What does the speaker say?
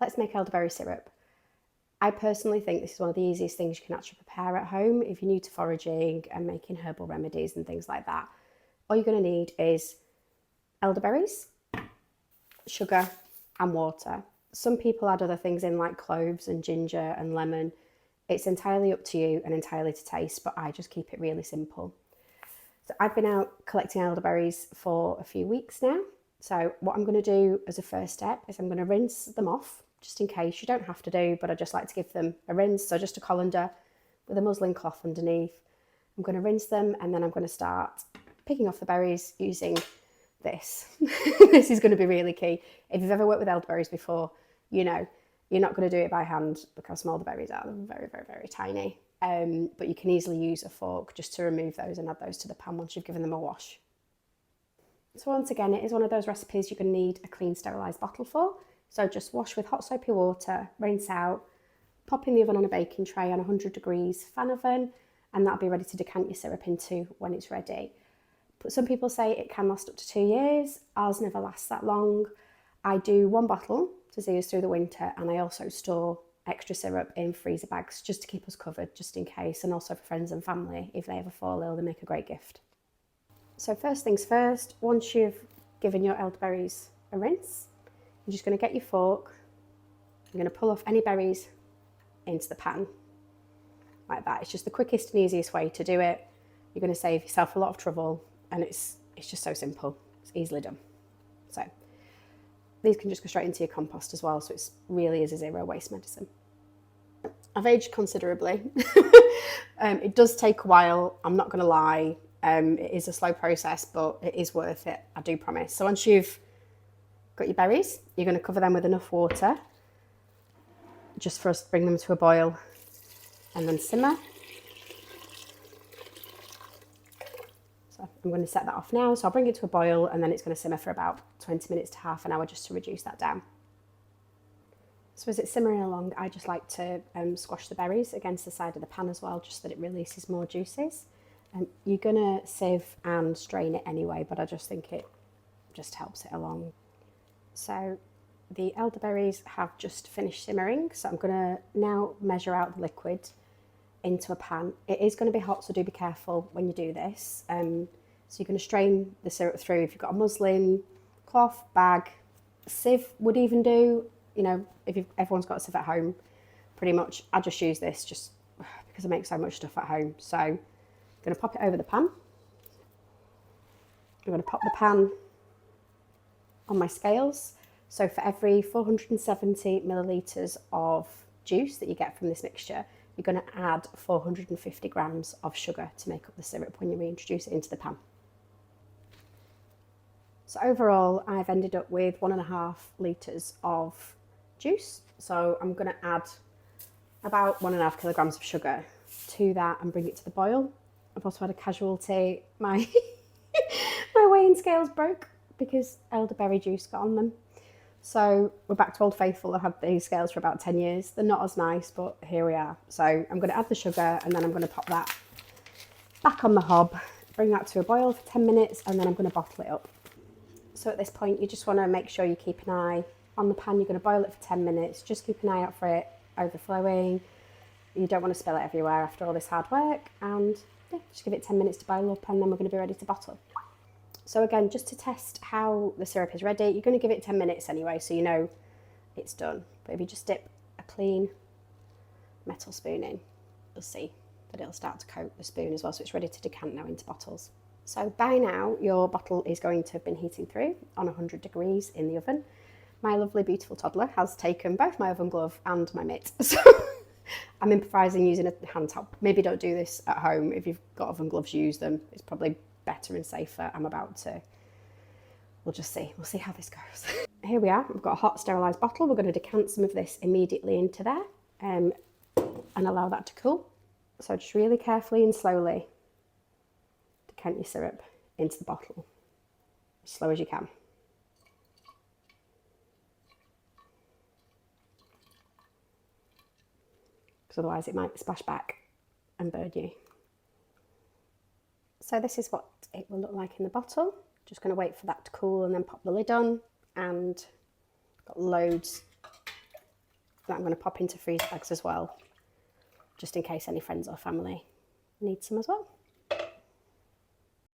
Let's make elderberry syrup. I personally think this is one of the easiest things you can actually prepare at home if you're new to foraging and making herbal remedies and things like that. All you're going to need is elderberries, sugar and water. Some people add other things in like cloves and ginger and lemon. It's entirely up to you and entirely to taste, but I just keep it really simple. So I've been out collecting elderberries for a few weeks now. So what I'm going to do as a first step is I'm going to rinse them off, just in case. You don't have to do, but I just like to give them a rinse. So just a colander with a muslin cloth underneath. I'm going to rinse them and then I'm going to start picking off the berries using this. This is going to be really key. If you've ever worked with elderberries before, you know you're not going to do it by hand because small the berries are. They're very, very, very tiny. But you can easily use a fork just to remove those and add those to the pan once you've given them a wash. So once again, it is one of those recipes you're going to need a clean sterilised bottle for. So just wash with hot soapy water, rinse out, pop in the oven on a baking tray on 100 degrees fan oven, and that'll be ready to decant your syrup into when it's ready. But some people say it can last up to 2 years. Ours never lasts that long. I do one bottle to see us through the winter, and I also store extra syrup in freezer bags just to keep us covered, just in case, and also for friends and family. If they ever fall ill, they make a great gift. So first things first, once you've given your elderberries a rinse, you're just going to get your fork. You're going to pull off any berries into the pan like that. It's just the quickest and easiest way to do it. You're going to save yourself a lot of trouble, and it's just so simple. It's easily done. So these can just go straight into your compost as well, so it really is a zero waste medicine. I've aged considerably. It does take a while, I'm not going to lie. It is a slow process, but it is worth it, I do promise. So once you've got your berries, you're going to cover them with enough water just for us to bring them to a boil and then simmer. So I'm going to set that off now. So I'll bring it to a boil and then it's going to simmer for about 20 minutes to half an hour just to reduce that down. So as it's simmering along, I just like to squash the berries against the side of the pan as well, just so that it releases more juices. You're going to sieve and strain it anyway, but I just think it just helps it along. So the elderberries have just finished simmering, so I'm going to now measure out the liquid into a pan. It is going to be hot, so do be careful when you do this. So you're going to strain the syrup through. If you've got a muslin cloth, bag, sieve would even do. You know, everyone's got a sieve at home, pretty much. I just use this just because I make so much stuff at home. So I'm going to pop it over the pan. I'm going to pop the pan on my scales. So for every 470 millilitres of juice that you get from this mixture, you're going to add 450 grams of sugar to make up the syrup when you reintroduce it into the pan. So overall, I've ended up with 1.5 litres of juice. So I'm going to add about 1.5 kilograms of sugar to that and bring it to the boil. I've also had a casualty. My weighing scales broke because elderberry juice got on them. So we're back to Old Faithful. I've had these scales for about 10 years. They're not as nice, but here we are. So I'm going to add the sugar and then I'm going to pop that back on the hob, bring that to a boil for 10 minutes, and then I'm going to bottle it up. So at this point, you just want to make sure you keep an eye on the pan. You're going to boil it for 10 minutes. Just keep an eye out for it overflowing. You don't want to spill it everywhere after all this hard work. And yeah, just give it 10 minutes to boil up and then we're going to be ready to bottle. So again, just to test how the syrup is ready, you're going to give it 10 minutes anyway, so you know it's done. But if you just dip a clean metal spoon in, you'll see that it'll start to coat the spoon as well, so it's ready to decant now into bottles. So by now, your bottle is going to have been heating through on 100 degrees in the oven. My lovely, beautiful toddler has taken both my oven glove and my mitt. So I'm improvising using a hand towel. Maybe don't do this at home. If you've got oven gloves, use them. It's probably better and safer. We'll just see. We'll see how this goes. Here we are. We've got a hot sterilised bottle. We're going to decant some of this immediately into there and allow that to cool. So just really carefully and slowly decant your syrup into the bottle, as slow as you can. Because otherwise it might splash back and burn you. So this is what it will look like in the bottle. Just going to wait for that to cool and then pop the lid on, and got loads that I'm going to pop into freezer bags as well, just in case any friends or family need some as well.